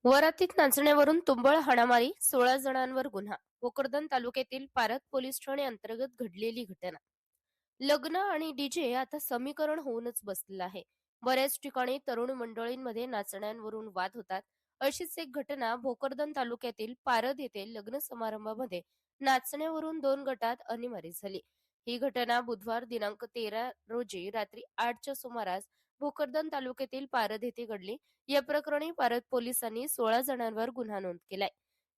वरातीत नाचण्यावरून तुंबळ हाणामारी 16 जणांवर गुन्हा. भोकरदन तालुक्यातील पारत पोलीस ठाणे अंतर्गत घडलेली घटना. लग्न आणि डीजे आता समीकरण होऊनच बसलेलं आहे. बऱ्याच ठिकाणी तरुण मंडळींमध्ये नाचण्यांवरून वाद होतात. अशीच एक घटना भोकरदन तालुक्यातील पारद येथे लग्न समारंभामध्ये नाचण्यावरून दोन गटात अनिमारी झाली. ही घटना बुधवार दिनांक 13 रोजी रात्री 8च्या सुमारास भोकरदन तालुक्यातील पारद येथे घडली. या प्रकरणी पारद पोलिसांनी 16 जणांवर गुन्हा नोंद केलाय.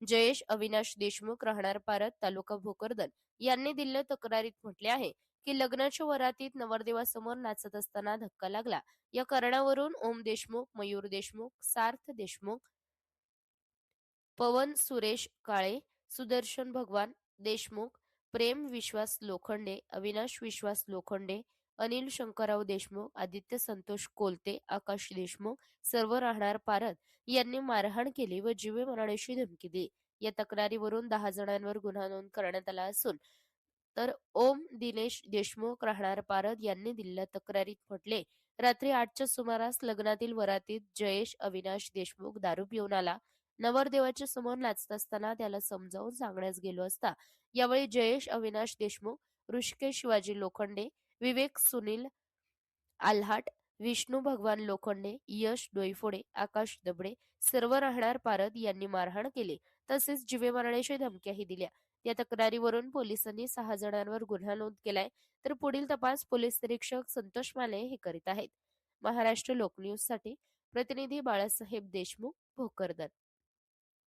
जयेश अविनाश देशमुख राहणार पारद तालुका भोकरदन यांनी दिलेल्या तक्रारीत म्हटले आहे की लग्नाच्या वरातीत नवरदेवासमोर नाचत असताना धक्का लागला. या कारणावरून ओम देशमुख, मयूर देशमुख, सार्थ देशमुख, पवन सुरेश काळे, सुदर्शन भगवान देशमुख, प्रेम विश्वास लोखंडे, अविनाश विश्वास लोखंडे, अनिल शंकरराव देशमुख, आदित्य संतोष कोलते, आकाश देशमुख सर्व राहणार पारद यांनी मारहाण केली व जीवे मारण्याची धमकी दिली. या तक्रारीवरून 10 जणांवर गुन्हा नोंद करण्यात आला असून तर ओम दिनेश देशमुख राहणार पारद यांनी दिलेल्या तक्रारीत म्हटले, रात्री 8च्या सुमारास लग्नातील वरातीत जयेश अविनाश देशमुख दारू पिऊन आला. नवरदेवाच्या समोर नाचत असताना त्याला समजावून सांगण्यास गेलो असता यावेळी जयेश अविनाश देशमुख, ऋषिकेश शिवाजी लोखंडे, विवेक सुनील आल्हाट, विष्णू भगवान लोखंडे, यश डोईफोडे, आकाश दबडे सर्व राहणार पारद यांनी मारहाण केली तसेच जीवे मारण्याच्या धमक्याही दिल्या. या तक्रारीवरून पोलिसांनी 6 जणांवर गुन्हा नोंद केलाय तर पुढील तपास पोलीस निरीक्षक संतोष माले हे करीत आहेत. महाराष्ट्र लोकन्यूज साठी प्रतिनिधी बाळासाहेब देशमुख, भोकरदन.